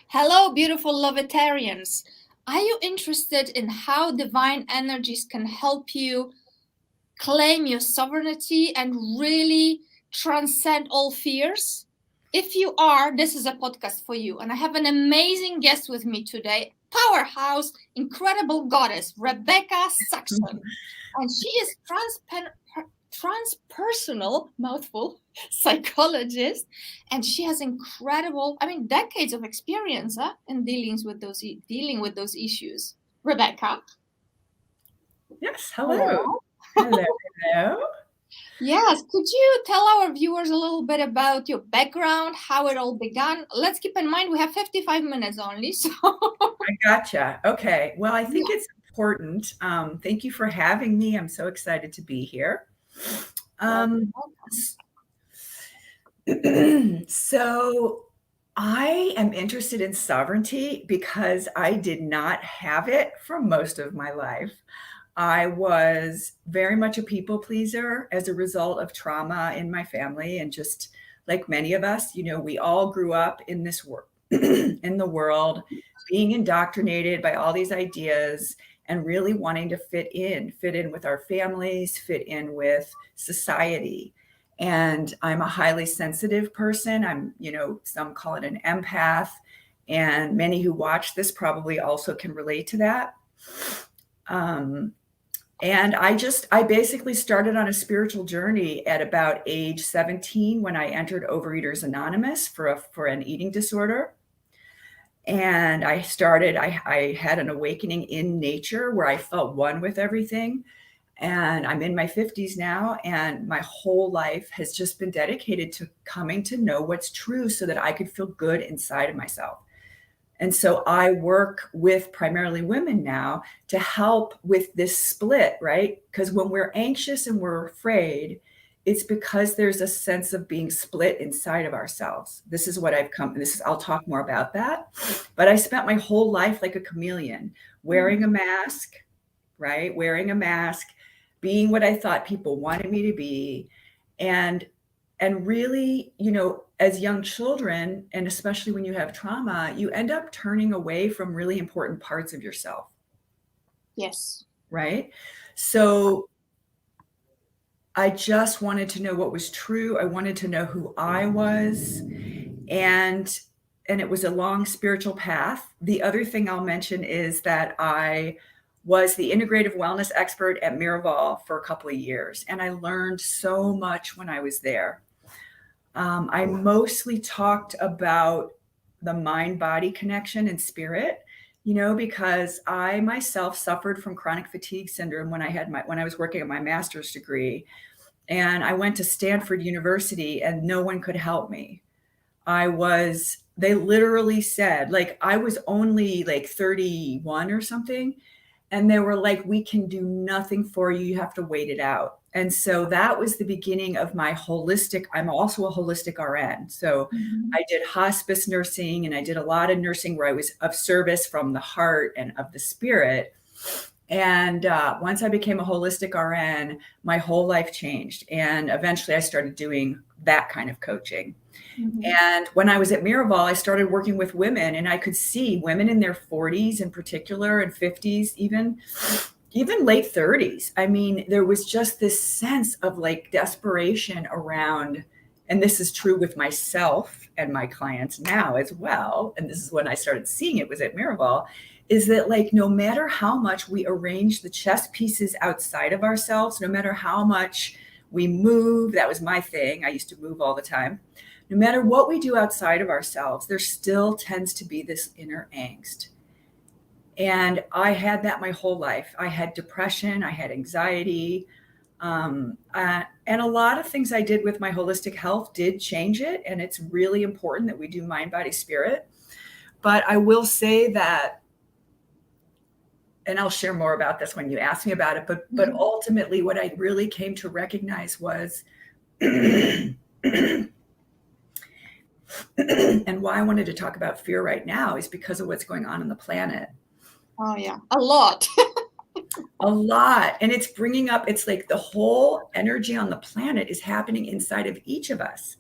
Hello, beautiful Lovetarians. Are you interested in how divine energies can help you claim your sovereignty and really transcend all fears? If you are, this is a podcast for you. And I have an amazing guest with me today, powerhouse, incredible goddess, Rebecca Saxon. And she is transpersonal, mouthful, psychologist, and she has incredible, decades of experience in dealing with those issues. Rebecca. Yes, hello. Hello. Hello, hello. Yes, could you tell our viewers a little bit about your background, how it all began? Let's keep in mind we have 55 minutes only, so. I gotcha. Okay. Well, I think it's important. Thank you for having me. I'm so excited to be here. Welcome. So I am interested in sovereignty because I did not have it for most of my life. I was very much a people pleaser as a result of trauma in my family. And just like many of us, we all grew up in this world, in the world, being indoctrinated by all these ideas and really wanting to fit in with our families, fit in with society. And I'm a highly sensitive person. Some call it an empath. And many who watch this probably also can relate to that. And I basically started on a spiritual journey at about age 17 when I entered Overeaters Anonymous for an eating disorder. And I had an awakening in nature where I felt one with everything. And I'm in my 50s now, and my whole life has just been dedicated to coming to know what's true so that I could feel good inside of myself. And so I work with primarily women now to help with this split, right? Because when we're anxious and we're afraid, it's because there's a sense of being split inside of ourselves. This is what I'll talk more about that. But I spent my whole life like a chameleon, wearing a mask, right? Wearing a mask, being what I thought people wanted me to be. And really, as young children, and especially when you have trauma, you end up turning away from really important parts of yourself. Yes. Right? So I just wanted to know what was true. I wanted to know who I was. And it was a long spiritual path. The other thing I'll mention is that I was the integrative wellness expert at Miraval for a couple of years. And I learned so much when I was there. I mostly talked about the mind-body connection and spirit, because I myself suffered from chronic fatigue syndrome when I was working on my master's degree. And I went to Stanford University and no one could help me. They literally said, like, I was only like 31 or something. And they were like, we can do nothing for you. You have to wait it out. And so that was the beginning of my I'm also a holistic RN. So I did hospice nursing and I did a lot of nursing where I was of service from the heart and of the spirit. And once I became a holistic RN, my whole life changed. And eventually I started doing that kind of coaching. And when I was at Miraval, I started working with women, and I could see women in their 40s in particular, and 50s, even late 30s. I mean, there was just this sense of like desperation around, and this is true with myself and my clients now as well. And this is when I started seeing it was at Miraval, is that like, no matter how much we arrange the chess pieces outside of ourselves, no matter how much we move, that was my thing. I used to move all the time. No matter what we do outside of ourselves, there still tends to be this inner angst. And I had that my whole life. I had depression, I had anxiety, and a lot of things I did with my holistic health did change it. And it's really important that we do mind, body, spirit. But I will say that, and I'll share more about this when you ask me about it, but ultimately what I really came to recognize was and why I wanted to talk about fear right now is because of what's going on the planet. Oh, yeah. A lot. A lot. And it's bringing up, it's like the whole energy on the planet is happening inside of each of us.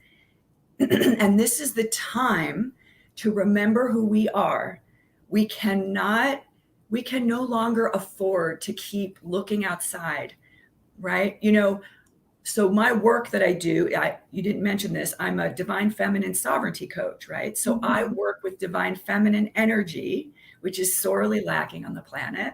And this is the time to remember who we are. We can no longer afford to keep looking outside, right? So my work that I do, you didn't mention this, I'm a divine feminine sovereignty coach, right? So I work with divine feminine energy, which is sorely lacking on the planet,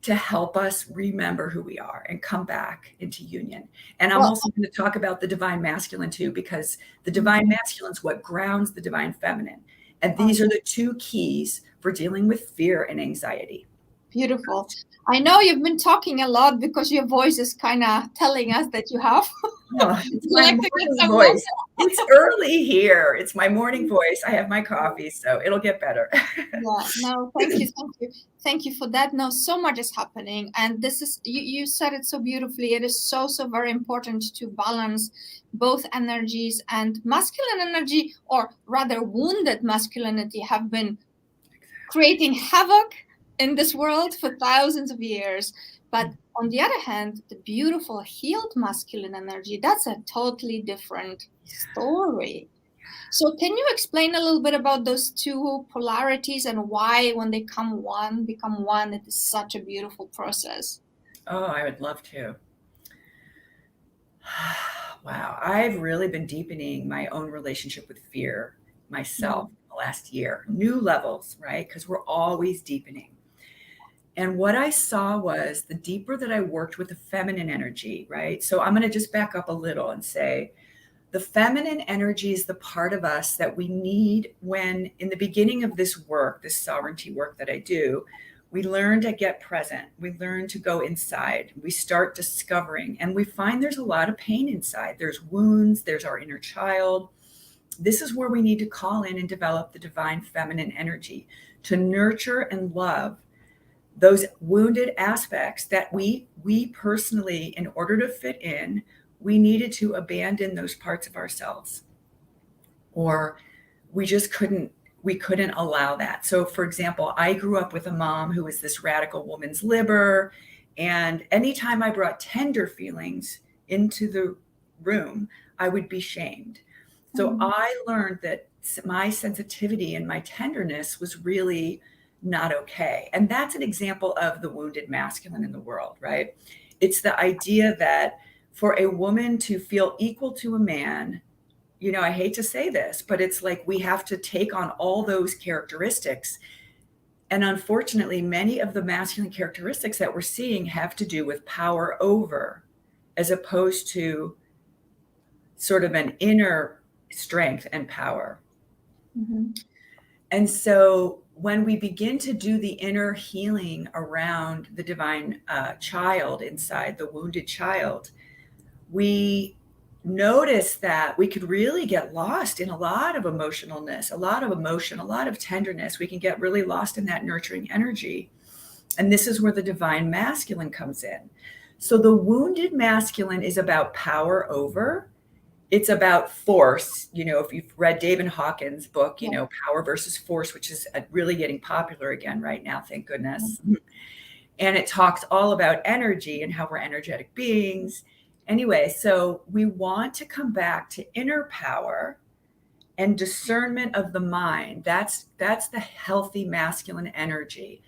to help us remember who we are and come back into union. And I'm also going to talk about the divine masculine too, because the divine masculine is what grounds the divine feminine. And these are the two keys for dealing with fear and anxiety. Beautiful. I know you've been talking a lot because your voice is kind of telling us that you have. It's my morning voice. It's early here. It's my morning voice. I have my coffee, so it'll get better. No, thank you. Thank you for that. No, so much is happening. And this is, you said it so beautifully. It is so very important to balance both energies, and masculine energy, or rather wounded masculinity, have been creating havoc in this world for thousands of years. But on the other hand, the beautiful healed masculine energy, that's a totally different story. So can you explain a little bit about those two polarities and why when they become one, it is such a beautiful process? Oh, I would love to. Wow. I've really been deepening my own relationship with fear myself the last year. New levels, right? Because we're always deepening. And what I saw was the deeper that I worked with the feminine energy, right? So I'm going to just back up a little and say the feminine energy is the part of us that we need when, in the beginning of this work, this sovereignty work that I do, we learn to get present. We learn to go inside. We start discovering, and we find there's a lot of pain inside. There's wounds, there's our inner child. This is where we need to call in and develop the divine feminine energy to nurture and love those wounded aspects that we personally, in order to fit in, we needed to abandon those parts of ourselves, or we just couldn't allow that. So for example, I grew up with a mom who was this radical woman's liber, and anytime I brought tender feelings into the room, I would be shamed. So I learned that my sensitivity and my tenderness was really not okay. And that's an example of the wounded masculine in the world, right? It's the idea that for a woman to feel equal to a man, I hate to say this, but it's like we have to take on all those characteristics. And unfortunately, many of the masculine characteristics that we're seeing have to do with power over, as opposed to sort of an inner strength and power. And so when we begin to do the inner healing around the divine child inside, the wounded child, we notice that we could really get lost in a lot of emotionalness, a lot of emotion, a lot of tenderness. We can get really lost in that nurturing energy. And this is where the divine masculine comes in. So the wounded masculine is about power over. It's about force. If you've read David Hawkins' book, Power versus Force, which is really getting popular again right now, thank goodness. And it talks all about energy and how we're energetic beings. Anyway, so we want to come back to inner power and discernment of the mind. That's the healthy masculine energy.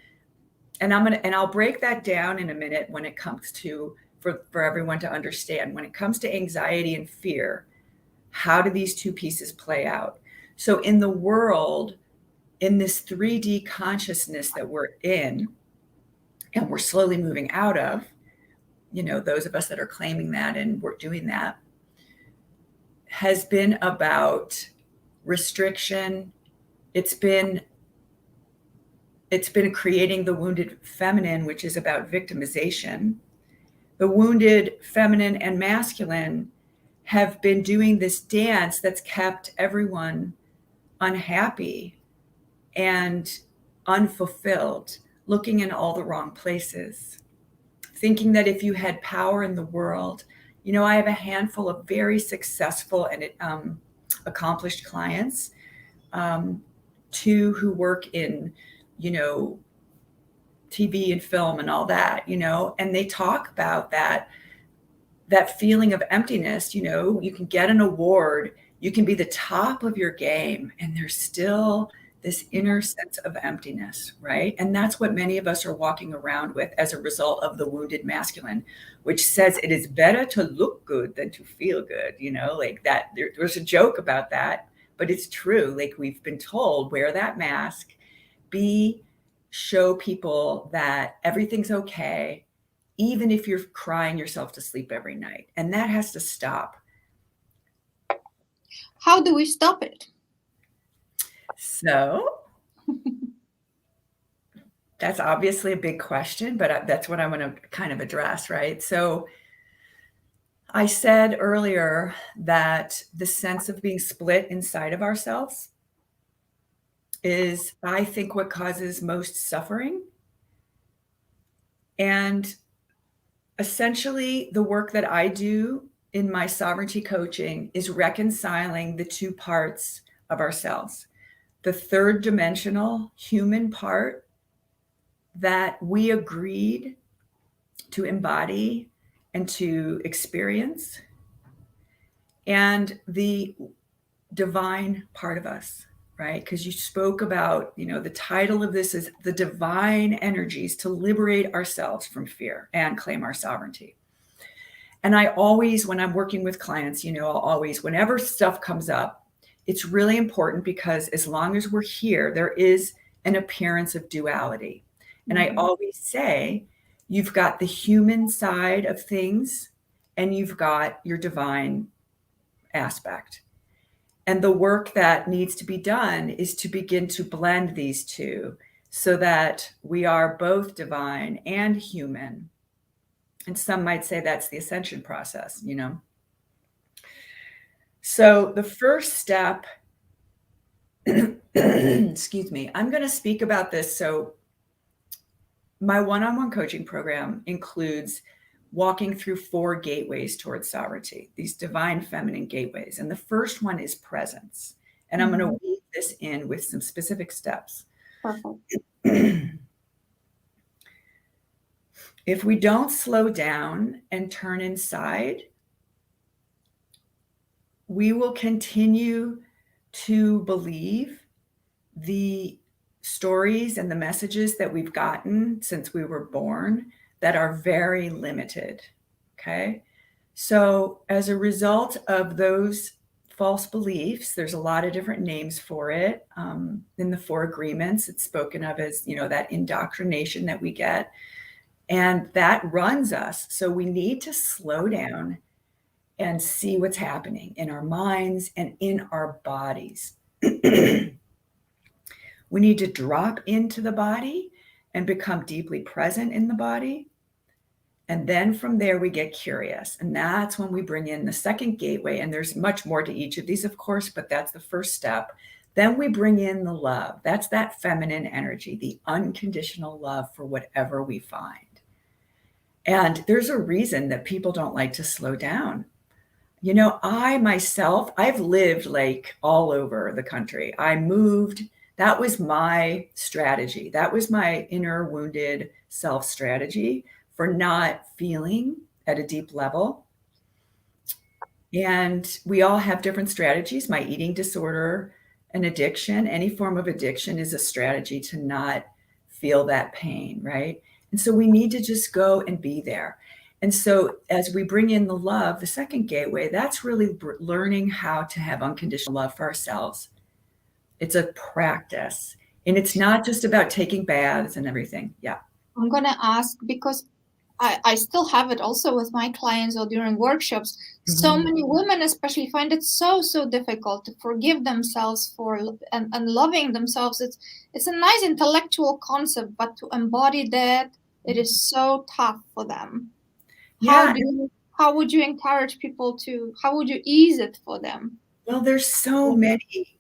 And I'll break that down in a minute when it comes to, for everyone to understand, when it comes to anxiety and fear, how do these two pieces play out? So in the world, in this 3D consciousness that we're in, and we're slowly moving out of, those of us that are claiming that and we're doing that, has been about restriction. It's been creating the wounded feminine, which is about victimization. The wounded feminine and masculine have been doing this dance that's kept everyone unhappy and unfulfilled, looking in all the wrong places, thinking that if you had power in the world, I have a handful of very successful and accomplished clients, two who work in, TV and film and all that, and they talk about that feeling of emptiness. You can get an award, You can be the top of your game and there's still this inner sense of emptiness, right? And that's what many of us are walking around with as a result of the wounded masculine, which says it is better to look good than to feel good, like that. There's a joke about that, but it's true. Like, we've been told, wear that mask, show people that everything's okay, even if you're crying yourself to sleep every night. And that has to stop. How do we stop it? So that's obviously a big question, but that's what I want to kind of address, right? So I said earlier that the sense of being split inside of ourselves is, I think, what causes most suffering. And essentially, the work that I do in my sovereignty coaching is reconciling the two parts of ourselves. The third dimensional human part that we agreed to embody and to experience, and the divine part of us, right? Because you spoke about, the title of this is The Divine Energies to Liberate Ourselves from Fear and Claim Our Sovereignty. And I always, when I'm working with clients, I'll always, whenever stuff comes up, it's really important, because as long as we're here, there is an appearance of duality. And I always say, you've got the human side of things and you've got your divine aspect. And the work that needs to be done is to begin to blend these two so that we are both divine and human. And some might say that's the ascension process, So the first step, excuse me, I'm going to speak about this. So my one-on-one coaching program includes walking through 4 gateways towards sovereignty, these divine feminine gateways. And the first one is presence. And I'm going to weave this in with some specific steps. Perfect. If we don't slow down and turn inside, we will continue to believe the stories and the messages that we've gotten since we were born that are very limited. Okay. So as a result of those false beliefs, there's a lot of different names for it. In the 4 agreements, it's spoken of as, that indoctrination that we get, and that runs us. So we need to slow down and see what's happening in our minds and in our bodies. We need to drop into the body and become deeply present in the body. And then from there, we get curious. And that's when we bring in the second gateway. And there's much more to each of these, of course, but that's the first step. Then we bring in the love. That's that feminine energy, the unconditional love for whatever we find. And there's a reason that people don't like to slow down. I myself, I've lived like all over the country. I moved. That was my strategy. That was my inner wounded self strategy for not feeling at a deep level. And we all have different strategies. My eating disorder, an addiction, any form of addiction is a strategy to not feel that pain, right? And so we need to just go and be there. And so as we bring in the love, the second gateway, that's really learning how to have unconditional love for ourselves. It's a practice. And it's not just about taking baths and everything. Yeah. I'm going to ask, because I still have it also with my clients or during workshops. So many women especially find it so difficult to forgive themselves for and loving themselves. It's a nice intellectual concept, but to embody that, it is so tough for them. Yeah. How would you encourage people how would you ease it for them? Well, there's so many.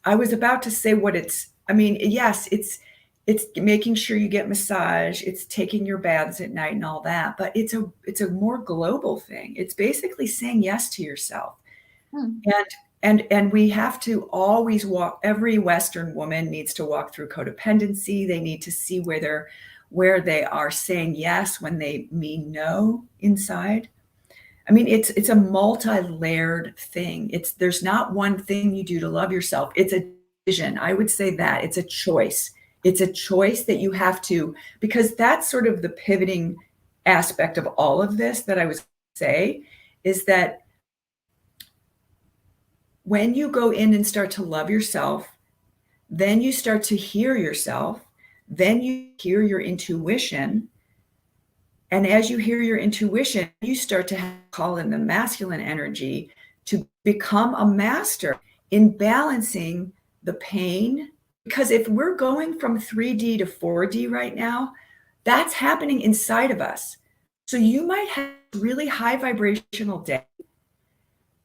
I was about to say yes, it's making sure you get massage, it's taking your baths at night and all that, but it's a more global thing. It's basically saying yes to yourself. And we have to always every Western woman needs to walk through codependency. They need to see where they are saying yes when they mean no inside. I mean, it's a multi-layered thing. There's not one thing you do to love yourself. It's a decision. I would say that it's a choice. It's a choice that you have to, because that's sort of the pivoting aspect of all of this that I was say, is that when you go in and start to love yourself, then you start to hear yourself, then you hear your intuition. And as you hear your intuition, you start to call in the masculine energy to become a master in balancing the pain. Because if we're going from 3D to 4D right now, that's happening inside of us. So you might have a really high vibrational day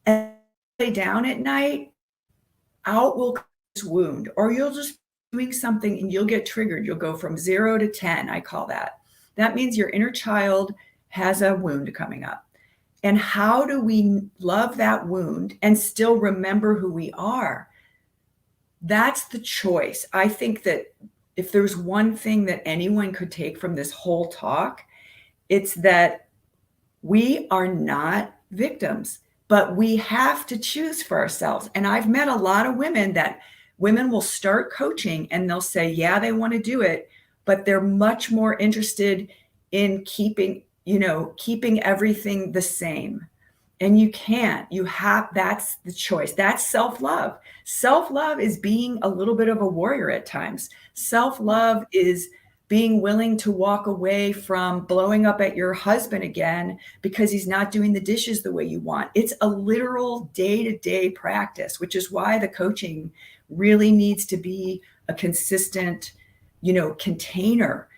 and lay down at night, out will come this wound, or you'll just be doing something and you'll get triggered. You'll go from 0 to 10, I call that. That means your inner child has a wound coming up. And how do we love that wound and still remember who we are? That's the choice. I think that if there's one thing that anyone could take from this whole talk, it's that we are not victims, but we have to choose for ourselves. And I've met a lot of women will start coaching and they'll say, yeah, they want to do it, but they're much more interested in keeping everything the same. And you can't. That's the choice. That's self-love. Self-love is being a little bit of a warrior at times. Self-love is being willing to walk away from blowing up at your husband again because he's not doing the dishes the way you want. It's a literal day-to-day practice, which is why the coaching really needs to be a consistent, container.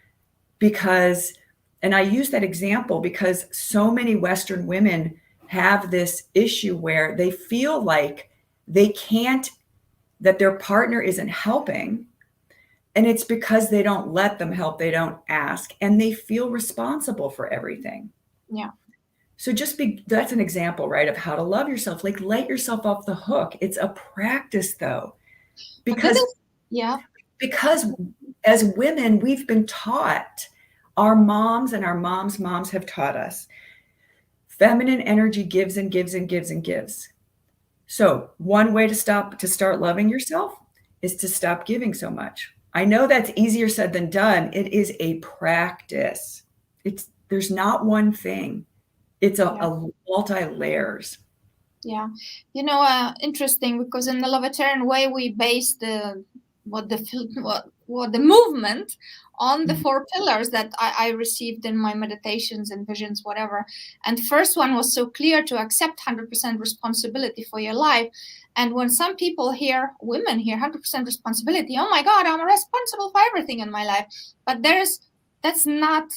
Because, and I use that example because so many Western women have this issue where they feel like they can't, that their partner isn't helping. And it's because they don't let them help. They don't ask, and they feel responsible for everything. Yeah. So that's an example, right, of how to love yourself. Like, let yourself off the hook. It's a practice though, because as women, we've been taught, our moms and our moms have taught us, feminine energy gives and gives and gives and gives. So one way to start loving yourself is to stop giving so much. I know that's easier said than done. It is a practice. There's not one thing. It's a multi-layers. Yeah. Interesting, because in the Lovetarian way, we base the movement on the 4 pillars that I received in my meditations and visions, whatever. And the first one was so clear, to accept 100% responsibility for your life. And when some people hear, women hear 100% responsibility, oh my God, I'm responsible for everything in my life. But that's not,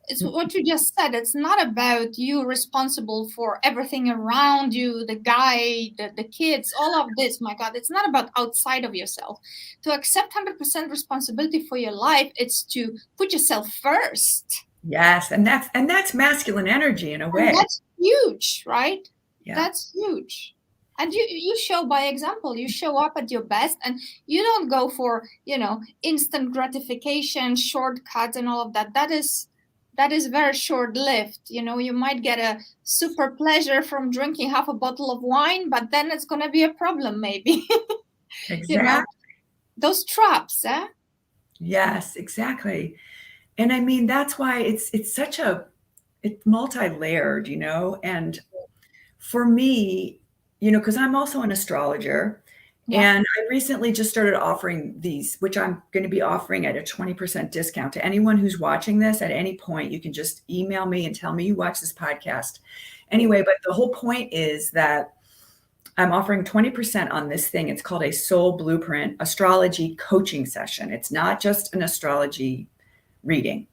it's what you just said. It's not about you responsible for everything around you, the guy, the kids, all of this. My God, it's not about outside of yourself. To accept 100% responsibility for your life, it's to put yourself first. Yes, and that's masculine energy in a way. And that's huge, right? Yeah. That's huge. And you show by example. You show up at your best, and you don't go for instant gratification, shortcuts, and all of that. That is very short-lived. You might get a super pleasure from drinking half a bottle of wine, but then it's going to be a problem maybe. Exactly. Those traps, eh? Yes, exactly. And I mean, that's why it's multi-layered, and for me, because I'm also an astrologer. Yeah. And I recently just started offering these, which I'm going to be offering at a 20% discount to anyone who's watching this at any point. You can just email me and tell me you watch this podcast. Anyway, but the whole point is that I'm offering 20% on this thing. It's called a Soul Blueprint astrology coaching session. It's not just an astrology reading.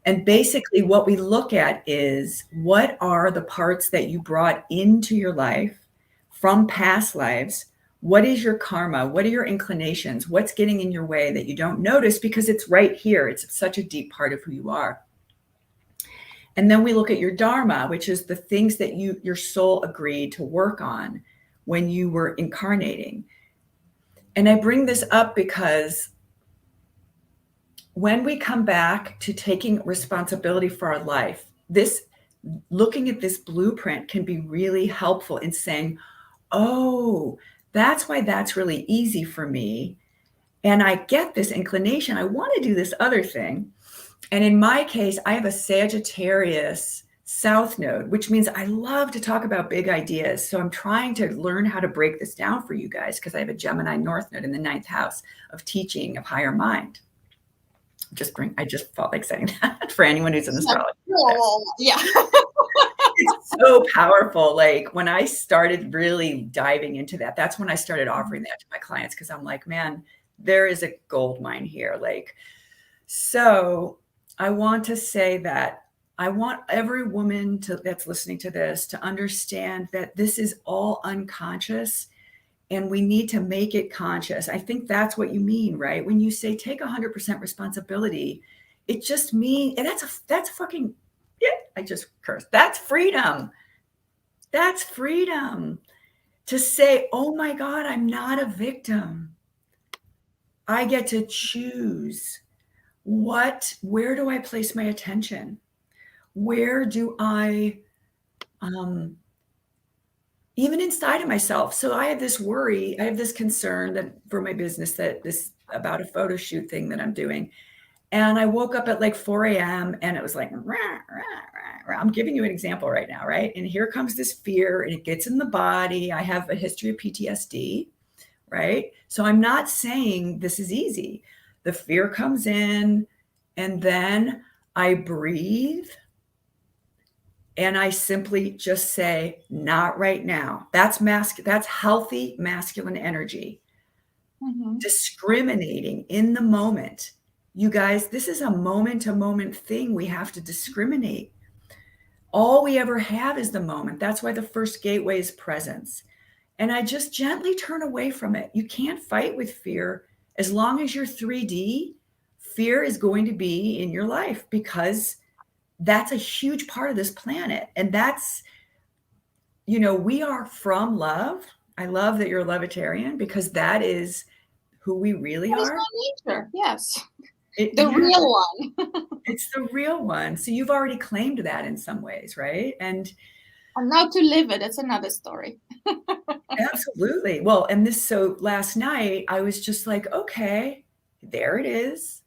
And basically what we look at is, what are the parts that you brought into your life from past lives? What is your karma? What are your inclinations? What's getting in your way that you don't notice because it's right here? It's such a deep part of who you are. And then we look at your dharma, which is the things that your soul agreed to work on when you were incarnating. And I bring this up because when we come back to taking responsibility for our life, looking at this blueprint can be really helpful in saying, oh, that's why that's really easy for me. And I get this inclination. I want to do this other thing. And in my case, I have a Sagittarius South Node, which means I love to talk about big ideas. So I'm trying to learn how to break this down for you guys because I have a Gemini North Node in the 9th house of teaching, of higher mind. I just felt like saying that for anyone who's in astrology. Yeah. It's so powerful. Like when I started really diving into that, that's when I started offering that to my clients because I'm like, man, there is a gold mine here. Like, so I want to say that I want every woman that's listening to this to understand that this is all unconscious and we need to make it conscious. I think that's what you mean, right? When you say take 100% responsibility, it just means, and that's fucking, yeah, I just cursed. That's freedom. That's freedom to say, oh my God, I'm not a victim. I get to choose where do I place my attention? Where do I, even inside of myself. So I have this worry, I have this concern that for my business about a photo shoot thing that I'm doing. And I woke up at like 4 a.m. and it was like, rah, rah, rah. I'm giving you an example right now, right? And here comes this fear and it gets in the body. I have a history of PTSD, right? So I'm not saying this is easy. The fear comes in and then I breathe and I simply just say, not right now. That's healthy masculine energy. Mm-hmm. Discriminating in the moment. You guys, this is a moment-to-moment thing. We have to discriminate. All we ever have is the moment. That's why the first gateway is presence. And I just gently turn away from it. You can't fight with fear. As long as you're 3D, fear is going to be in your life because that's a huge part of this planet. And that's, we are from love. I love that you're a Lovetarian because that is who we really are. That is my nature. Yes. The real one. It's the real one. So you've already claimed that in some ways, right? And now to live it, it's another story. Absolutely. Well, so last night I was just like, okay, there it is.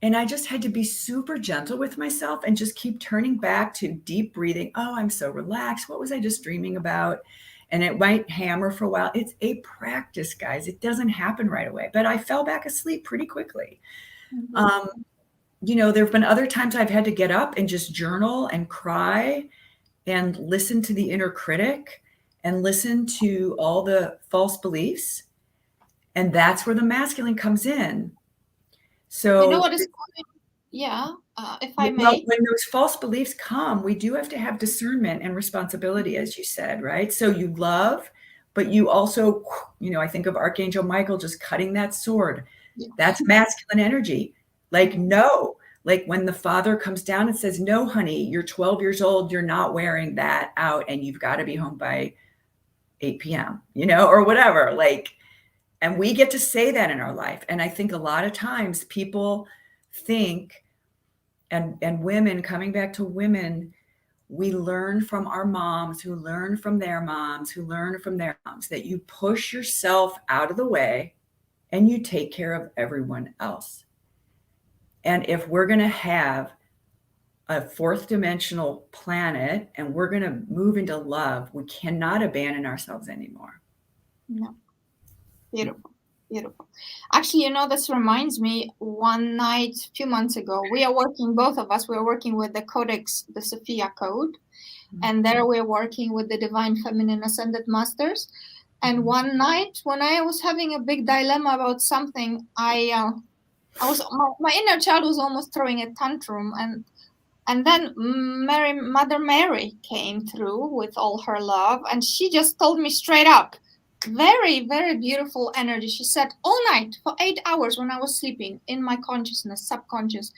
And I just had to be super gentle with myself and just keep turning back to deep breathing. Oh, I'm so relaxed. What was I just dreaming about? And it might hammer for a while. It's a practice, guys. It doesn't happen right away. But I fell back asleep pretty quickly. Mm-hmm. There have been other times I've had to get up and just journal and cry and listen to the inner critic and listen to all the false beliefs. And that's where the masculine comes in. So you know what is coming? Yeah, if I may. Well, when those false beliefs come, we do have to have discernment and responsibility, as you said, right? So you love, but you also, I think of Archangel Michael just cutting that sword. Yeah. That's masculine energy. Like, no, like when the father comes down and says, no, honey, you're 12 years old. You're not wearing that out and you've got to be home by 8 p.m., or whatever. Like, and we get to say that in our life. And I think a lot of times people think, and women, coming back to women, we learn from our moms who learn from their moms who learn from their moms that you push yourself out of the way and you take care of everyone else. And if we're going to have a fourth dimensional planet and we're going to move into love, we cannot abandon ourselves anymore. No. Beautiful. Beautiful. Actually, this reminds me, one night, a few months ago, both of us, we are working with the Codex, the Sophia Code. Mm-hmm. And there we're working with the Divine Feminine Ascended Masters. And one night when I was having a big dilemma about something, my inner child was almost throwing a tantrum. And then Mother Mary came through with all her love. And she just told me straight up, very, very beautiful energy. She said, all night for 8 hours when I was sleeping in my consciousness, subconscious,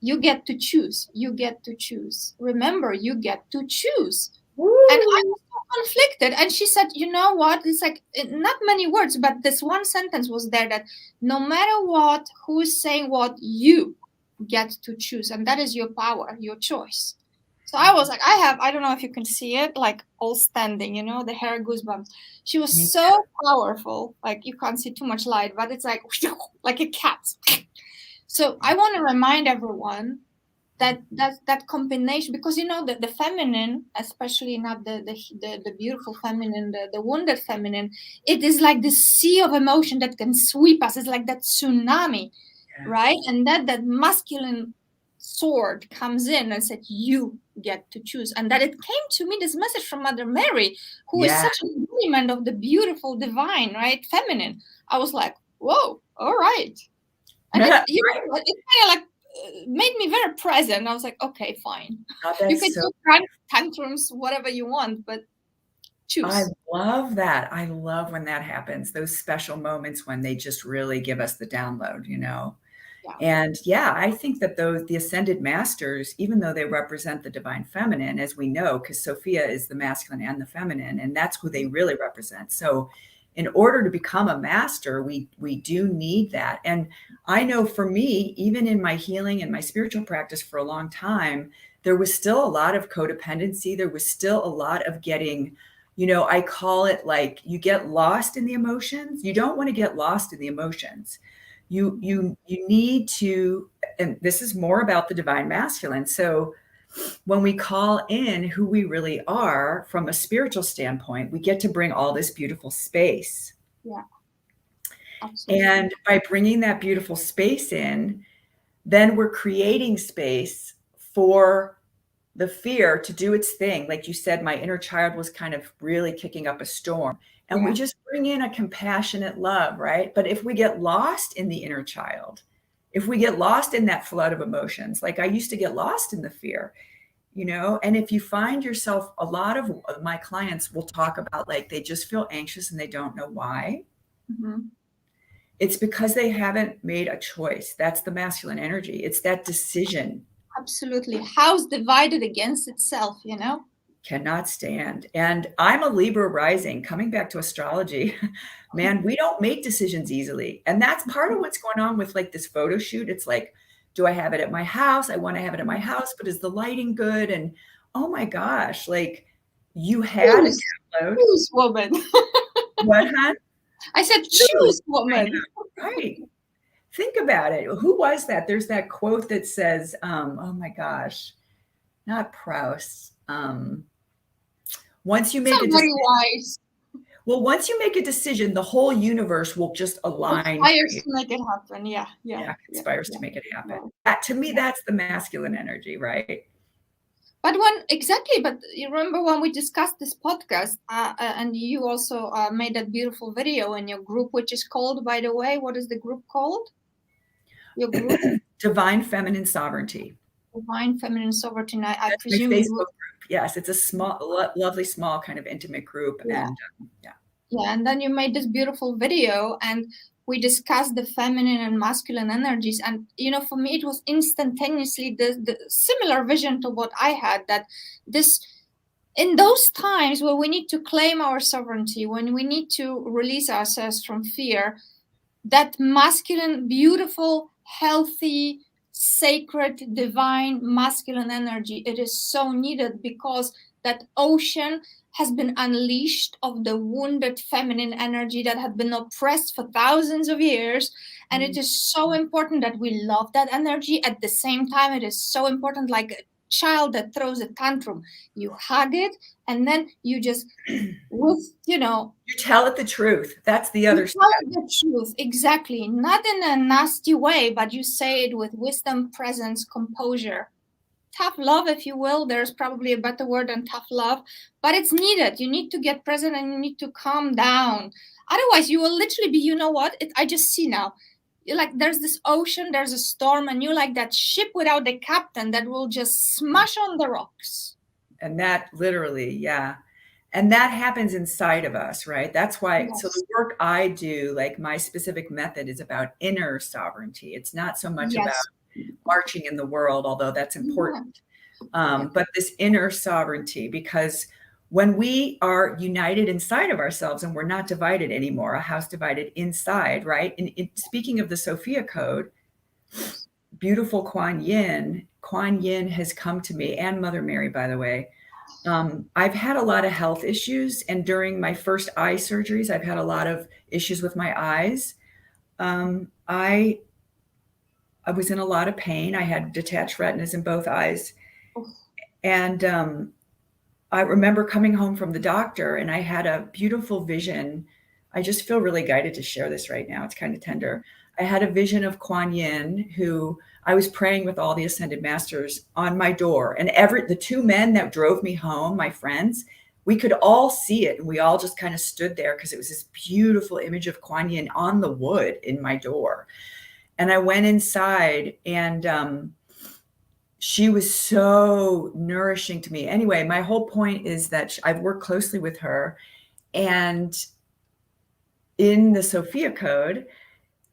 you get to choose. You get to choose. Remember, you get to choose. Woo. And I was so conflicted. And she said, you know what? It's like not many words, but this one sentence was there that no matter what, who is saying what, you get to choose. And that is your power, your choice. So I was like, I don't know if you can see it, like all standing, you know, the hair goosebumps. She was Me so powerful. Like you can't see too much light, but it's like a cat. So I want to remind everyone that combination, because you know the feminine, especially not the beautiful feminine, the wounded feminine, it is like the sea of emotion that can sweep us. It's like that tsunami, right? Yes. And that masculine sword comes in and said, you get to choose. And that it came to me, this message from Mother Mary, who is Yeah. such an embodiment of the beautiful divine, right, feminine. I was like, whoa, all right. And it, you Right. know, it kind of like made me very present. I was like, okay, fine. Oh, You that's can so do tantrums, whatever you want, but I choose. love that. I love when that happens, those special moments when they just really give us the download, you know? Yeah. And yeah, I think that the ascended masters, even though they represent the divine feminine, as we know, because Sophia is the masculine and the feminine, and that's who they really represent. So in order to become a master, we do need that. And I know for me, even in my healing and my spiritual practice for a long time, there was still a lot of codependency. There was still a lot of getting, I call it like you get lost in the emotions. You don't want to get lost in the emotions. You need to, and this is more about the divine masculine. So when we call in who we really are from a spiritual standpoint, we get to bring all this beautiful space. Yeah, absolutely. And by bringing that beautiful space in, then we're creating space for the fear to do its thing. Like you said, my inner child was kind of really kicking up a storm. And we Yeah. just bring in a compassionate love, right? But if we get lost in the inner child, if we get lost in that flood of emotions, like I used to get lost in the fear, and if you find yourself, a lot of my clients will talk about like they just feel anxious and they don't know why. Mm-hmm. It's because they haven't made a choice. That's the masculine energy. It's that decision. Absolutely. House divided against itself, you know? Cannot stand. And I'm a Libra rising. Coming back to astrology, man, we don't make decisions easily. And that's part of what's going on with like this photo shoot. It's like, do I have it at my house? I want to have it at my house, but is the lighting good? And oh my gosh, like you had a download. Choose, woman. What, hon? I said, Choose. choose, I woman. know, right. Think about it. Who was that? There's that quote that says, oh my gosh, not Proust. Once you make a Somebody decision, wise. well, once you make a decision, the whole universe will just align for Conspires you. to make it happen. Yeah, yeah, Yeah, yeah, conspires yeah. to make it happen. Yeah. That, to me, Yeah. that's the masculine energy, right? But but you remember when we discussed this podcast, and you also made that beautiful video in your group, which is called, by the way, what is the group called? Your group? Divine Feminine Sovereignty. Divine Feminine Sovereignty. I That's my presume Facebook you. group. Yes, it's a small, lovely, small kind of intimate group. Yeah. And yeah. Yeah, and then you made this beautiful video, and we discussed the feminine and masculine energies. And for me, it was instantaneously the similar vision to what I had. That this, in those times where we need to claim our sovereignty, when we need to release ourselves from fear, that masculine, beautiful, healthy, sacred, divine masculine energy, it is so needed, because that ocean has been unleashed of the wounded feminine energy that had been oppressed for thousands of years. And it is so important that we love that energy. At the same time, it is so important, like a child that throws a tantrum, you hug it, and then you just with You tell it the truth. That's the other step. tell the truth, exactly. Not in a nasty way, but you say it with wisdom, presence, composure. Tough love, if you will. There's probably a better word than tough love, but it's needed. You need to get present and you need to calm down. Otherwise, you will literally be, you know what? I just see now. You're like, there's this ocean, there's a storm, and you're like that ship without the captain that will just smash on the rocks. And that literally, yeah. And that happens inside of us, right? That's why, Yes. So the work I do, like my specific method is about inner sovereignty. It's not so much Yes. about marching in the world, although that's important. But this inner sovereignty, because when we are united inside of ourselves and we're not divided anymore, a house divided inside, right? And speaking of the Sophia code, beautiful Kuan Yin Kuan Yin has come to me, and Mother Mary, by the way. I've had a lot of health issues, and during my first eye surgeries, I've had a lot of issues with my eyes. I was in a lot of pain. I had detached retinas in both eyes, and I remember coming home from the doctor, and I had a beautiful vision. I just feel really guided to share this right now. It's kind of tender. I had a vision of Kuan Yin, who I was praying with all the ascended masters on my door. And the two men that drove me home, my friends, we could all see it. And we all just kind of stood there because it was this beautiful image of Kuan Yin on the wood in my door. And I went inside, and she was so nourishing to me. Anyway, my whole point is that I've worked closely with her, and in the Sophia Code,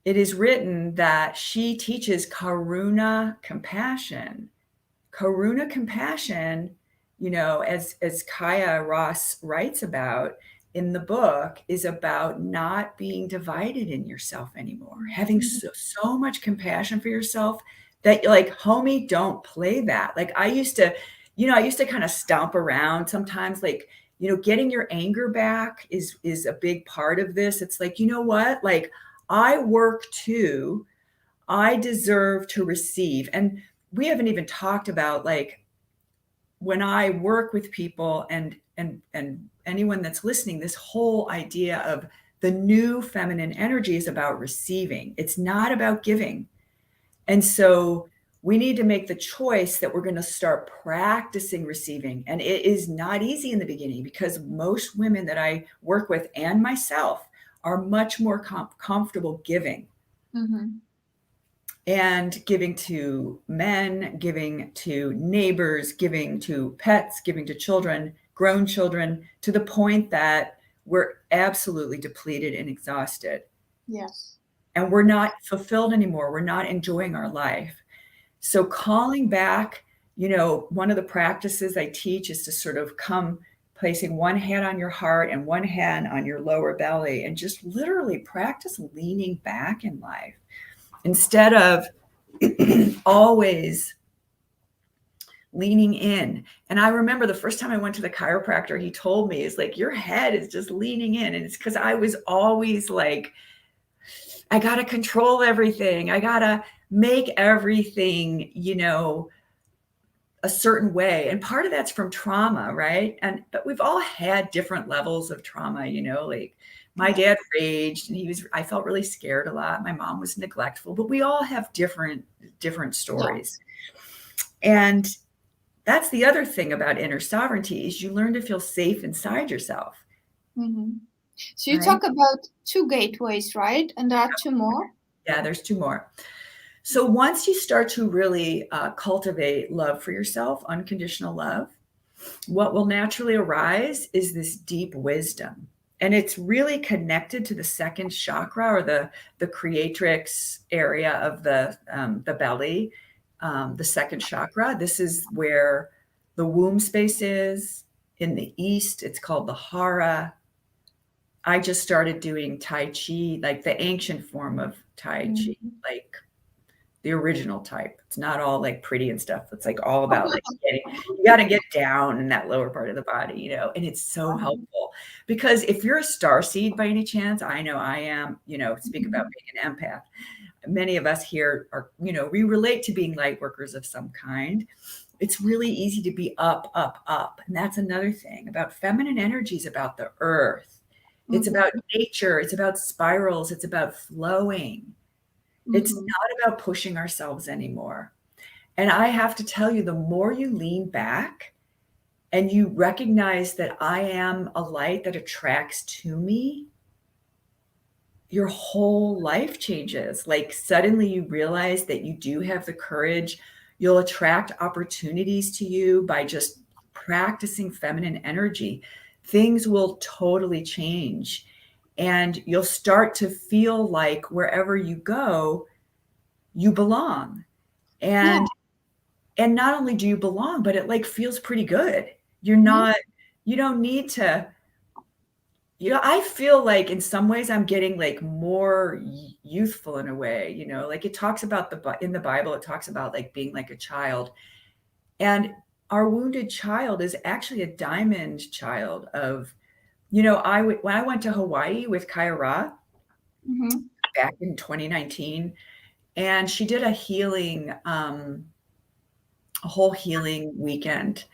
it is written that she teaches karuna compassion. Karuna compassion, as Kaya Ross writes about in the book, is about not being divided in yourself anymore, having so much compassion for yourself that, like, homie, don't play that. Like, I used to kind of stomp around sometimes, like, getting your anger back is a big part of this. It's like, you know what? Like, I work too. I deserve to receive. And we haven't even talked about, like, when I work with people and anyone that's listening, this whole idea of the new feminine energy is about receiving. It's not about giving. And so we need to make the choice that we're going to start practicing receiving. And it is not easy in the beginning, because most women that I work with and myself are much more comfortable giving. And giving to men, giving to neighbors, giving to pets, giving to children, grown children, to the point that we're absolutely depleted and exhausted. Yes. And we're not fulfilled anymore. We're not enjoying our life. So calling back, one of the practices I teach is to sort of come placing one hand on your heart and one hand on your lower belly, and just literally practice leaning back in life instead of always leaning in. And I remember the first time I went to the chiropractor, he told me, it's like, your head is just leaning in. And it's because I was always like, I got to control everything. I got to make everything, a certain way. And part of that's from trauma, right? But we've all had different levels of trauma, like my dad raged, and I felt really scared a lot. My mom was neglectful, but we all have different stories. Yeah. And that's the other thing about inner sovereignty, is you learn to feel safe inside yourself. So you talk about 2 gateways, right? And there are 2 more? Yeah, there's 2 more. So once you start to really cultivate love for yourself, unconditional love, what will naturally arise is this deep wisdom. And it's really connected to the second chakra, or the creatrix area of the belly, the second chakra. This is where the womb space is. In the East, it's called the Hara. I just started doing Tai Chi, like the ancient form of Tai Chi, like the original type. It's not all like pretty and stuff. It's like all about like you got to get down in that lower part of the body, and it's so helpful, because if you're a starseed by any chance, I know I am, speak about being an empath. Many of us here are, we relate to being light workers of some kind. It's really easy to be up, up, up. And that's another thing about feminine energies, about the earth. It's about nature. It's about spirals. It's about flowing. It's not about pushing ourselves anymore. And I have to tell you, the more you lean back and you recognize that I am a light that attracts to me, your whole life changes. Like, suddenly you realize that you do have the courage. You'll attract opportunities to you by just practicing feminine energy. Things will totally change. And you'll start to feel like wherever you go, you belong. And not only do you belong, but it like feels pretty good. You don't need to I feel like in some ways I'm getting like more youthful in a way, like it talks about in the Bible, it talks about like being like a child. And our wounded child is actually a diamond child of, when I went to Hawaii with Kaya Ra Mm-hmm. back in 2019, and she did a whole healing weekend.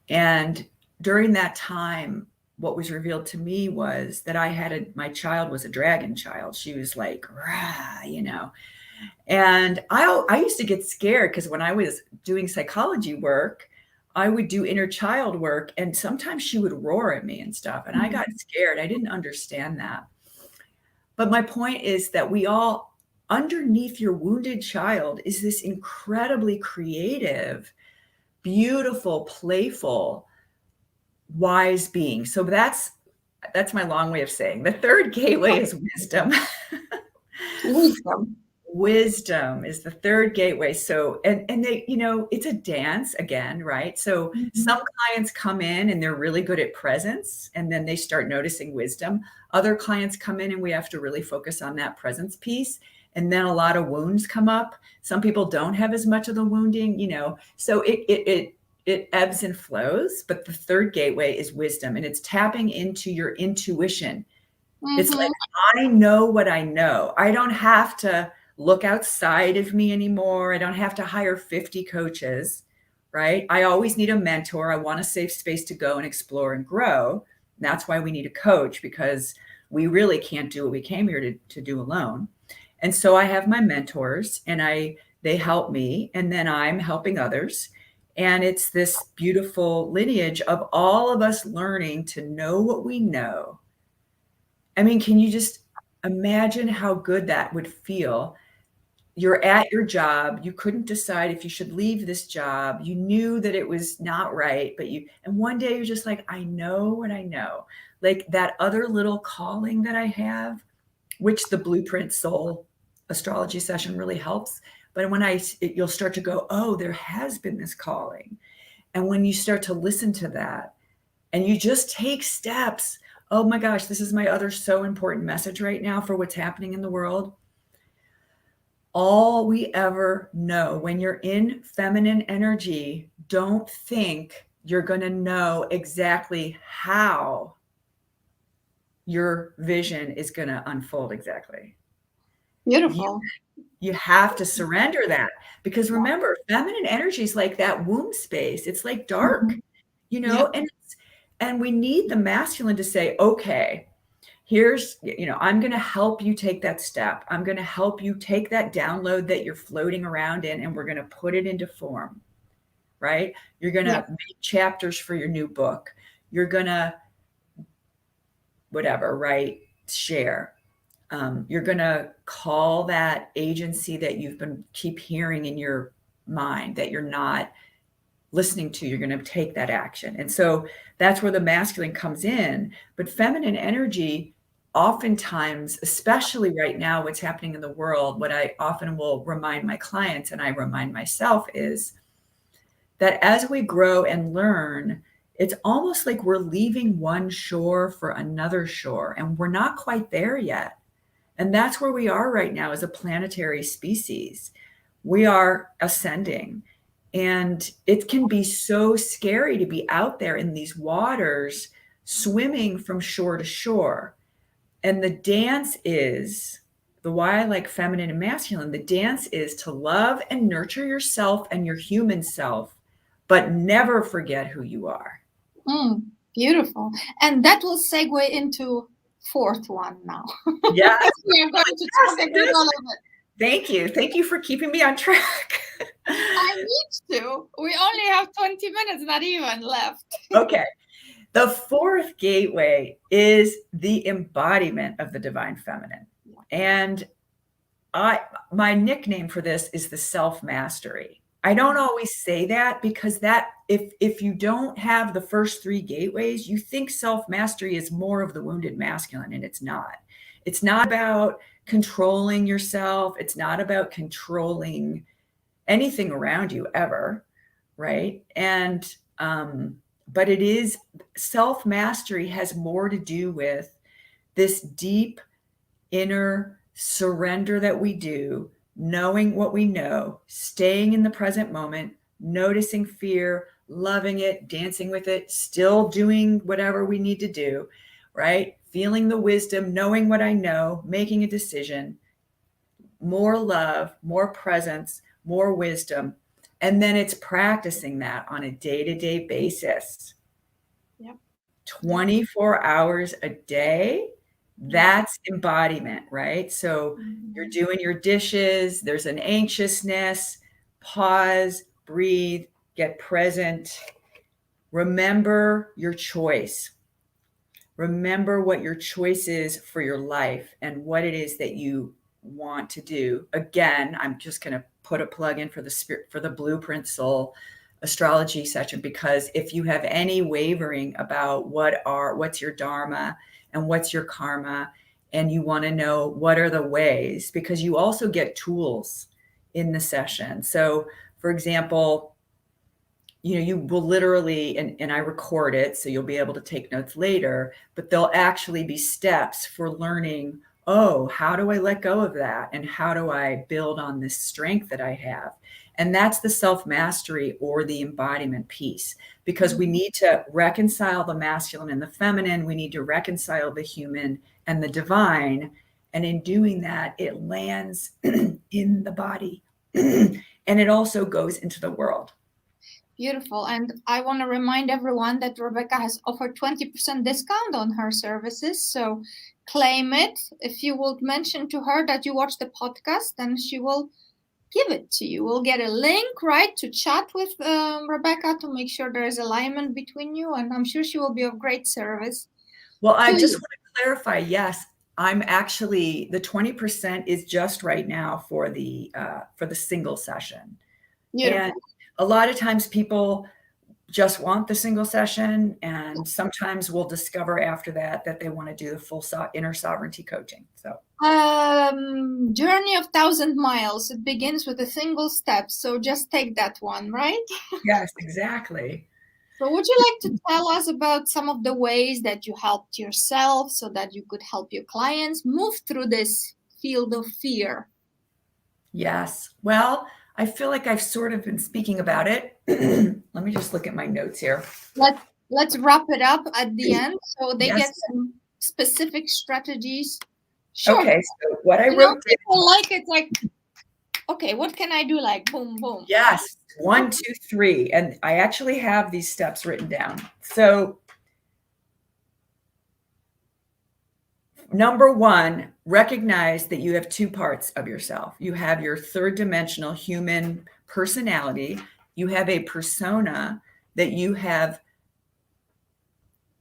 And during that time, what was revealed to me was that my child was a dragon child. She was like, rah. And I used to get scared because when I was doing psychology work, I would do inner child work, and sometimes she would roar at me and stuff. And I got scared. I didn't understand that. But my point is that we all, underneath your wounded child, is this incredibly creative, beautiful, playful, wise being. So that's my long way of saying the third gateway is wisdom. Wisdom. Wisdom is the third gateway. So, and they, it's a dance again, right? So some clients come in and they're really good at presence, and then they start noticing wisdom. Other clients come in and we have to really focus on that presence piece. And then a lot of wounds come up. Some people don't have as much of the wounding, so it ebbs and flows. But the third gateway is wisdom, and it's tapping into your intuition. It's like, I know what I know. I don't have to look outside of me anymore. I don't have to hire 50 coaches, right? I always need a mentor. I want a safe space to go and explore and grow. And that's why we need a coach, because we really can't do what we came here to do alone. And so I have my mentors, and they help me, and then I'm helping others. And it's this beautiful lineage of all of us learning to know what we know. I mean, can you just imagine how good that would feel? You're at your job. You couldn't decide if you should leave this job. You knew that it was not right, and one day you're just like, I know what I know. Like that other little calling that I have, which the Blueprint Soul astrology session really helps. But you'll start to go, oh, there has been this calling. And when you start to listen to that and you just take steps, oh my gosh, this is my other so important message right now for what's happening in the world. All we ever know when you're in feminine energy, don't think you're going to know exactly how your vision is going to unfold exactly. Beautiful. You have to surrender that, because remember, feminine energy is like that womb space. It's like dark, and we need the masculine to say, okay, here's, I'm going to help you take that step. I'm going to help you take that download that you're floating around in, and we're going to put it into form, right? You're going to make chapters for your new book. You're going to, whatever, write, share. You're going to call that agency that keep hearing in your mind that you're not listening to. You're going to take that action. And so that's where the masculine comes in. But feminine energy, oftentimes, especially right now, what's happening in the world, what I often will remind my clients, and I remind myself, is that as we grow and learn, it's almost like we're leaving one shore for another shore, and we're not quite there yet. And that's where we are right now as a planetary species. We are ascending. And it can be so scary to be out there in these waters, swimming from shore to shore. And the dance is, the why I like feminine and masculine, the dance is to love and nurture yourself and your human self, but never forget who you are. Beautiful. And that will segue into fourth one now. Yes. We are going to talk about all of it. Thank you for keeping me on track. I need to. We only have 20 minutes, not even, left. Okay. The fourth gateway is the embodiment of the divine feminine. And my nickname for this is the self-mastery. I don't always say that, because that if you don't have the first three gateways, you think self-mastery is more of the wounded masculine, and it's not. It's not about controlling yourself. It's not about controlling anything around you ever, right? And but it is, self-mastery has more to do with this deep inner surrender that we do, knowing what we know, staying in the present moment, noticing fear, loving it, dancing with it, still doing whatever we need to do, right? Feeling the wisdom, knowing what I know, making a decision, more love, more presence, more wisdom. And then it's practicing that on a day-to-day basis. Yep. 24 hours a day. That's embodiment, right? So you're doing your dishes, there's an anxiousness, pause, breathe, get present. Remember your choice. Remember what your choice is for your life and what it is that you want to do. Again, I'm just going to put a plug in for the spirit, for the Blueprint Soul astrology session, because if you have any wavering about what's your dharma and what's your karma, and you want to know what are the ways, because you also get tools in the session. So for example, you will literally, and I record it, so you'll be able to take notes later, but there'll actually be steps for learning, oh, how do I let go of that? And how do I build on this strength that I have? And that's the self-mastery or the embodiment piece, because we need to reconcile the masculine and the feminine. We need to reconcile the human and the divine. And in doing that, it lands in the body and it also goes into the world. Beautiful. And I want to remind everyone that Rebecca has offered 20% discount on her services. So claim it. If you would mention to her that you watch the podcast, then she will give it to you. We'll get a link, right, to chat with Rebecca to make sure there is alignment between you. And I'm sure she will be of great service. Well, I just want to clarify. Yes, I'm actually, the 20% is just right now for the single session. Beautiful. And a lot of times people just want the single session, and sometimes we'll discover after that they want to do the full inner sovereignty coaching. So journey of 1,000 miles. It begins with a single step. So just take that one, right? Yes, exactly. So would you like to tell us about some of the ways that you helped yourself so that you could help your clients move through this field of fear? Yes. Well, I feel like I've sort of been speaking about it. Let me just look at my notes here. Let's wrap it up at the end so they Yes. get some specific strategies. Sure. Okay, so what I wrote. People like it like, okay, what can I do? Like boom, boom. Yes, 1, 2, 3. And I actually have these steps written down. So number 1, recognize that you have 2 parts of yourself. You have your third dimensional human personality. You have a persona that you have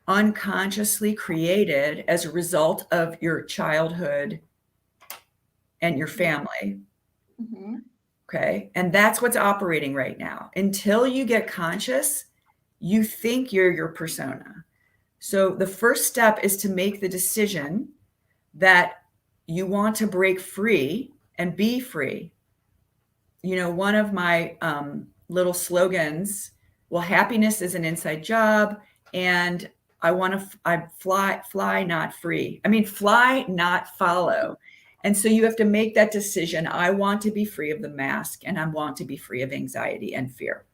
unconsciously created as a result of your childhood and your family. Mm-hmm. Okay. And that's what's operating right now. Until you get conscious, you think you're your persona. So the first step is to make the decision that you want to break free and be free. One of my little slogans, well, happiness is an inside job, and I fly, not free. I mean, fly, not follow. And so you have to make that decision. I want to be free of the mask, and I want to be free of anxiety and fear.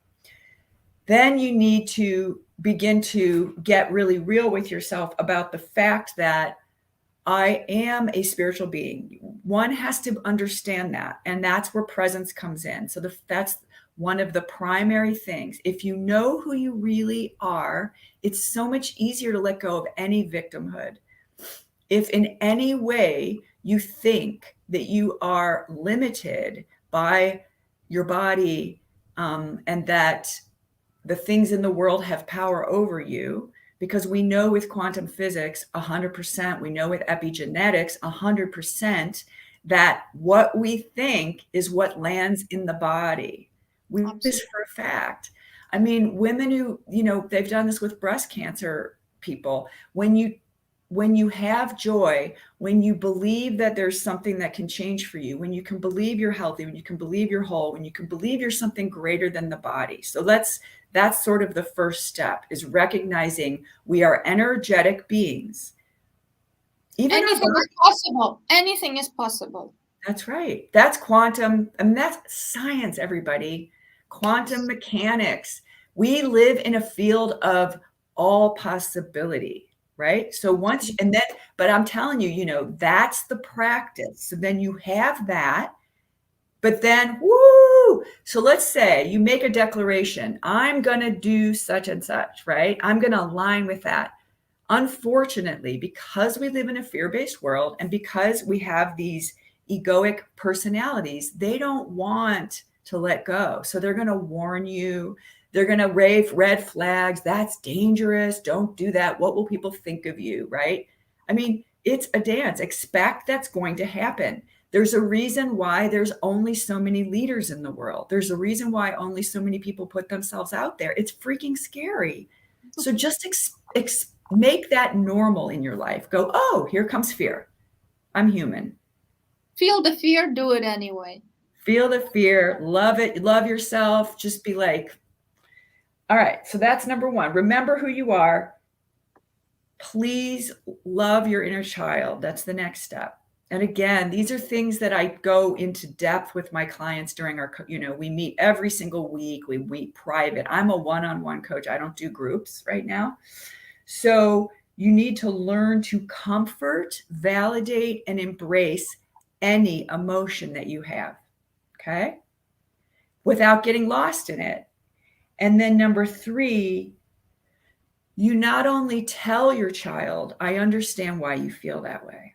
Then you need to begin to get really real with yourself about the fact that I am a spiritual being. One has to understand that, and that's where presence comes in. So that's one of the primary things. If you know who you really are, it's so much easier to let go of any victimhood. If in any way you think that you are limited by your body, and that the things in the world have power over you, because we know with quantum physics, 100%, we know with epigenetics, 100%, that what we think is what lands in the body. We know this for a fact. I mean, women who, they've done this with breast cancer people. When you have joy, when you believe that there's something that can change for you, when you can believe you're healthy, when you can believe you're whole, when you can believe you're something greater than the body. So that's sort of the first step, is recognizing we are energetic beings. Even our Anything is body. possible. Anything is possible. That's right. That's quantum. I mean, that's science, everybody. Quantum mechanics. We live in a field of all possibility, right? So once, and then, but I'm telling you, that's the practice. So then you have that, but then, woo! So let's say you make a declaration, I'm going to do such and such, right? I'm going to align with that. Unfortunately, because we live in a fear-based world and because we have these egoic personalities, they don't want to let go. So they're going to warn you. They're going to wave red flags. That's dangerous. Don't do that. What will people think of you, right? I mean, it's a dance. Expect that's going to happen. There's a reason why there's only so many leaders in the world. There's a reason why only so many people put themselves out there. It's freaking scary. So just make that normal in your life. Go, oh, here comes fear. I'm human. Feel the fear, do it anyway. Feel the fear, love it, love yourself. Just be like, all right, so that's number one. Remember who you are. Please love your inner child. That's the next step. And again, these are things that I go into depth with my clients during our, we meet every single week. We meet private. I'm a one-on-one coach. I don't do groups right now. So you need to learn to comfort, validate, and embrace any emotion that you have, okay? Without getting lost in it. And then number three, you not only tell your child, I understand why you feel that way.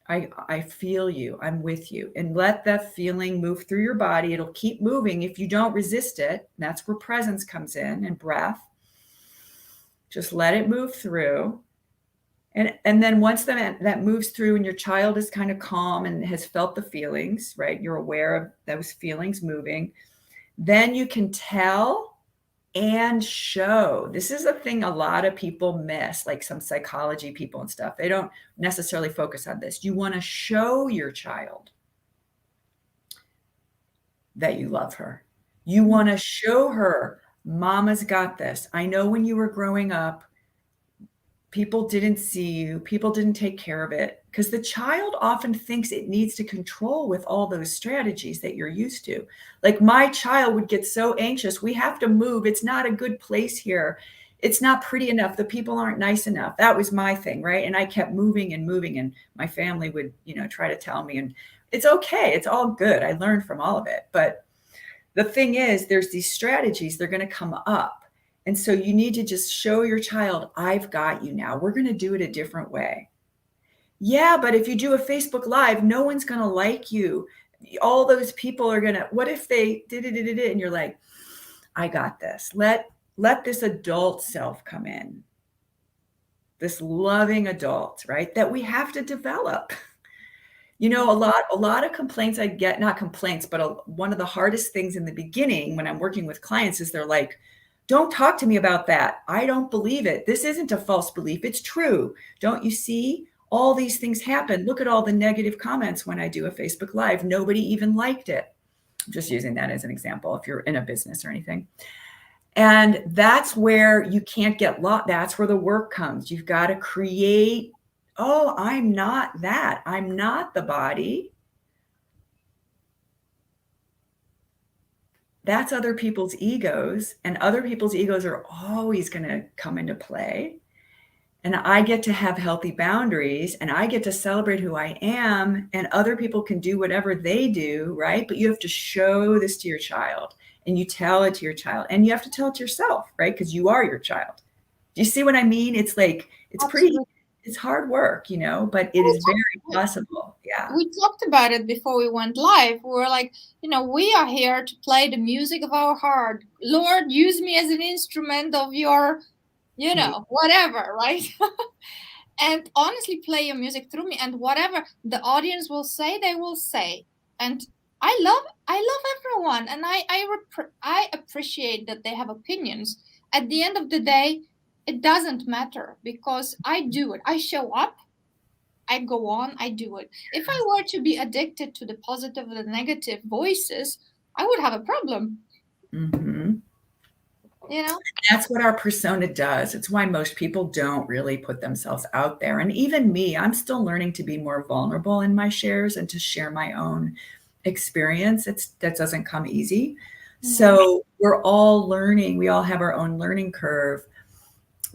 I feel you, I'm with you. And let that feeling move through your body. It'll keep moving if you don't resist it. That's where presence comes in and breath. Just let it move through. And then once that moves through and your child is kind of calm and has felt the feelings, right? You're aware of those feelings moving. Then you can tell and show. This is a thing a lot of people miss, like some psychology people and stuff. They don't necessarily focus on this. You want to show your child that you love her. You want to show her, Mama's got this. I know when you were growing up, people didn't see you, people didn't take care of it, because the child often thinks it needs to control with all those strategies that you're used to. Like my child would get so anxious, we have to move. It's not a good place here. It's not pretty enough. The people aren't nice enough. That was my thing, right? And I kept moving and moving, and my family would, try to tell me, and it's okay. It's all good. I learned from all of it. But the thing is, there's these strategies, they're going to come up. And so you need to just show your child, I've got you now. We're going to do it a different way. Yeah, but if you do a Facebook Live, no one's going to like you. All those people are going to, what if they did it? And you're like, I got this. Let this adult self come in. This loving adult, right? That we have to develop. A lot of complaints I get, not complaints, but one of the hardest things in the beginning when I'm working with clients is they're like, don't talk to me about that. I don't believe it. This isn't a false belief. It's true. Don't you see? All these things happen. Look at all the negative comments when I do a Facebook Live. Nobody even liked it. I'm just using that as an example if you're in a business or anything. And that's where you can't get lost. That's where the work comes. You've got to create, oh, I'm not that. I'm not the body. That's other people's egos, and other people's egos are always going to come into play. And I get to have healthy boundaries, and I get to celebrate who I am, and other people can do whatever they do, right? But you have to show this to your child, and you tell it to your child, and you have to tell it to yourself, right? Because you are your child. Do you see what I mean? It's like, it's hard work, but it is very possible. Yeah. We talked about it before we went live. We were like, we are here to play the music of our heart. Lord, use me as an instrument of your, whatever, right? And honestly, play your music through me, and whatever the audience will say, they will say. And I love everyone, and I appreciate that they have opinions. At the end of the day, it doesn't matter, because I do it. I show up, I go on, I do it. If I were to be addicted to the positive and the negative voices, I would have a problem. Mm-hmm. you know? That's what our persona does. It's why most people don't really put themselves out there. And even me, I'm still learning to be more vulnerable in my shares and to share my own experience. That doesn't come easy. So we're all learning. We all have our own learning curve.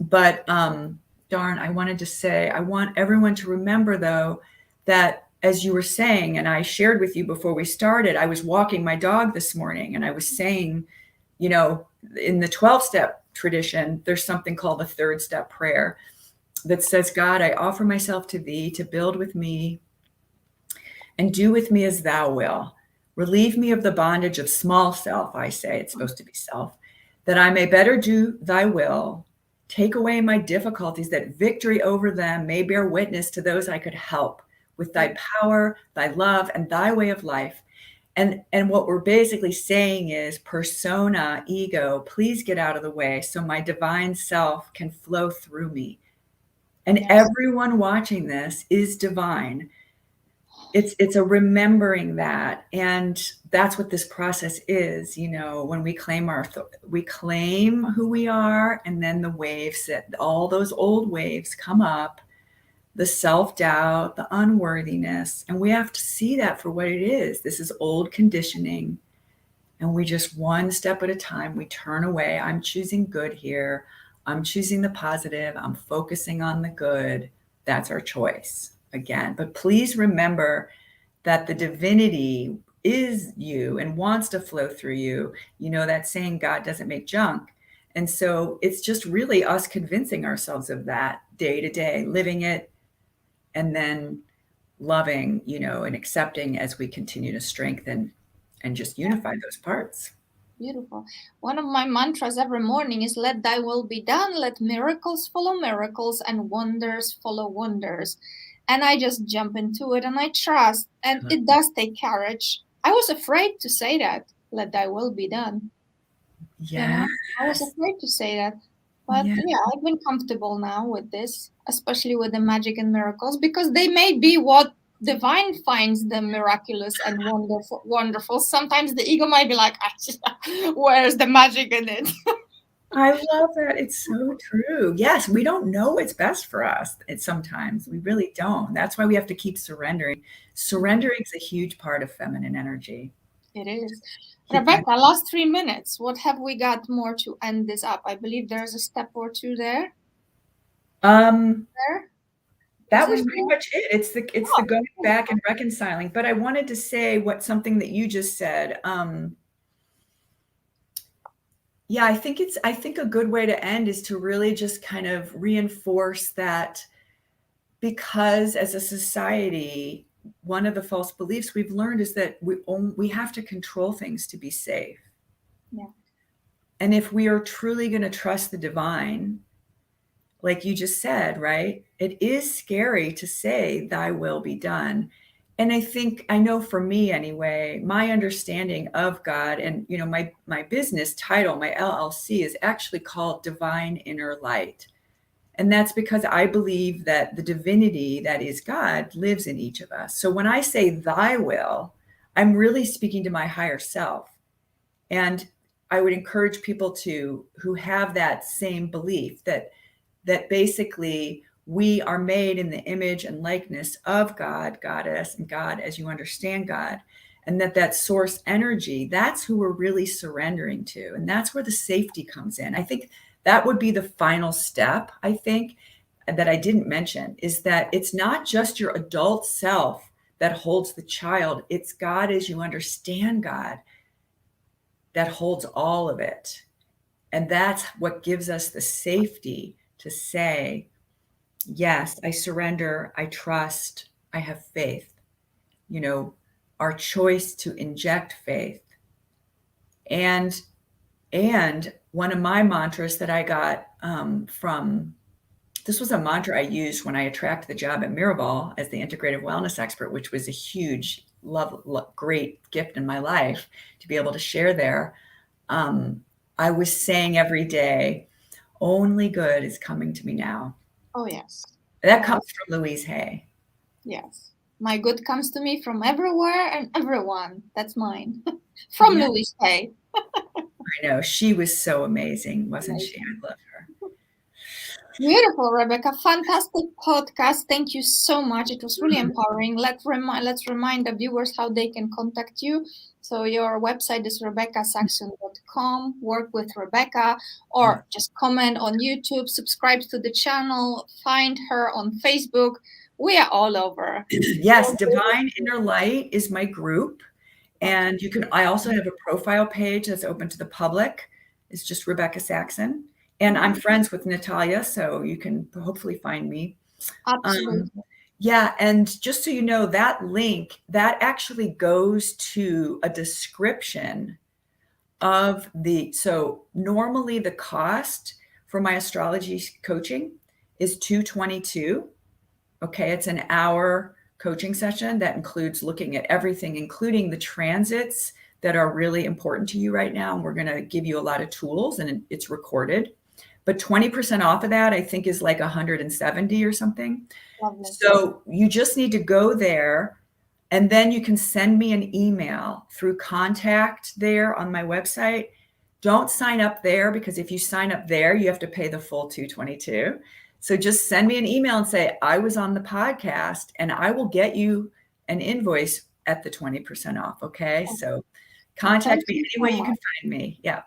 But darn, I wanted to say, I want everyone to remember, though, that as you were saying, and I shared with you before we started, I was walking my dog this morning and I was saying, you know, in the 12-step tradition, there's something called the third step prayer that says, God, I offer myself to thee to build with me and do with me as thou will. Relieve me of the bondage of small self, I say, it's supposed to be self, that I may better do thy will. Take away my difficulties, that victory over them may bear witness to those I could help with thy power, thy love, and thy way of life. And what we're basically saying is, persona, ego, please get out of the way so my divine self can flow through me. And everyone watching this is divine. It's a remembering that, and that's what this process is. You know, when we claim we claim who we are, and then the waves, all those old waves come up, the self-doubt, the unworthiness, and we have to see that for what it is. This is old conditioning, and we just, one step at a time, we turn away. I'm choosing good here. I'm choosing the positive. I'm focusing on the good. That's our choice again. But please remember that the divinity is you and wants to flow through you. You know that saying, God doesn't make junk. And so it's just really us convincing ourselves of that day to day, living it, and then loving, you know, and accepting as we continue to strengthen and just unify those parts. Beautiful. One of my mantras every morning is, let thy will be done, let miracles follow miracles, and wonders follow wonders. And I just jump into it and I trust. And it does take courage. I was afraid to say that, let thy will be done. Yeah. You know, I was afraid to say that. But yeah, I've been comfortable now with this, especially with the magic and miracles, because they may be what divine finds them miraculous and wonderful. Sometimes the ego might be like, where's the magic in it? I love that. It's so true. Yes, we don't know what's best for us. Sometimes we really don't. That's why we have to keep surrendering. Surrendering is a huge part of feminine energy. It is. Rebecca, last 3 minutes. What have we got more to end this up? I believe there's a step or two there. That was pretty much it. It's the going back and reconciling. But I wanted to say something that you just said. Yeah, I think a good way to end is to really just kind of reinforce that, because as a society, one of the false beliefs we've learned is that we have to control things to be safe. Yeah. And if we are truly going to trust the divine, like you just said, right? It is scary to say, thy will be done. And I know for me anyway, my understanding of God, and you know, my business title, my LLC, is actually called Divine Inner Light. And that's because I believe that the divinity that is God lives in each of us. So when I say thy will, I'm really speaking to my higher self. And I would encourage people who have that same belief that basically we are made in the image and likeness of God, Goddess, and God as you understand God. And that source energy, that's who we're really surrendering to. And that's where the safety comes in. I think that would be the final step, I think, that I didn't mention, is that it's not just your adult self that holds the child. It's God as you understand God that holds all of it. And that's what gives us the safety to say, yes, I surrender, I trust, I have faith. You know, our choice to inject faith. And one of my mantras that I got this was a mantra I used when I attracted the job at Miraval as the integrative wellness expert, which was a huge, great gift in my life to be able to share there. I was saying every day, only good is coming to me now. Oh, yes. That comes from Louise Hay. Yes. My good comes to me from everywhere and everyone. That's mine. From Louise Hay. I know. She was so amazing, wasn't she? I love her. Beautiful, Rebecca. Fantastic podcast. Thank you so much. It was really empowering. Let's remind the viewers how they can contact you. So your website is rebeccasaxon.com. Work with Rebecca, or just comment on YouTube, subscribe to the channel, find her on Facebook. We are all over. Yes, Divine Inner Light is my group. And I also have a profile page that's open to the public. It's just Rebecca Saxon. And I'm friends with Natalia, so you can hopefully find me. Absolutely. Yeah, and just so you know, that link, that actually goes to a description of so normally the cost for my astrology coaching is $222. Okay, it's an hour coaching session that includes looking at everything, including the transits that are really important to you right now. And we're going to give you a lot of tools, and it's recorded. But 20% off of that, I think, is like 170 or something. Lovely. So you just need to go there, and then you can send me an email through contact there on my website. Don't sign up there, because if you sign up there, you have to pay the full $222. So just send me an email and say, I was on the podcast, and I will get you an invoice at the 20% off. Okay. So contact me any way you can find me. Yeah.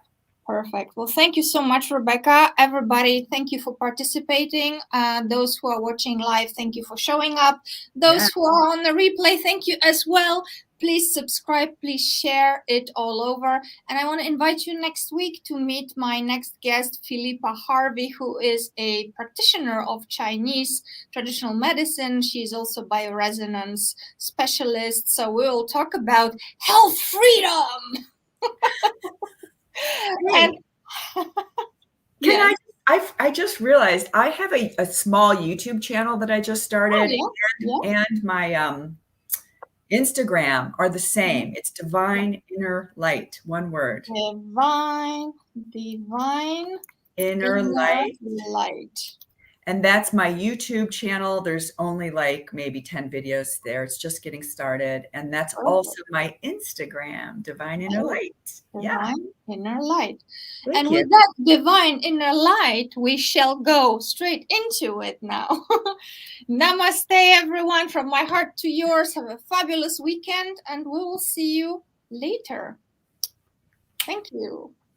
Perfect. Well, thank you so much, Rebecca. Everybody, thank you for participating. Those who are watching live, thank you for showing up. Those who are on the replay, thank you as well. Please subscribe, please share it all over. And I want to invite you next week to meet my next guest, Philippa Harvey, who is a practitioner of Chinese traditional medicine. She's also bioresonance specialist. So we will talk about health freedom. And I just realized I have a small YouTube channel that I just started, and my Instagram are the same. It's Divine Inner Light, one word. Divine Inner Light. And that's my YouTube channel. There's only like maybe 10 videos there. It's just getting started. And that's also my Instagram, Divine Inner Light. Divine Inner Light. And with that Divine Inner Light, we shall go straight into it now. Namaste, everyone, from my heart to yours. Have a fabulous weekend, and we will see you later. Thank you.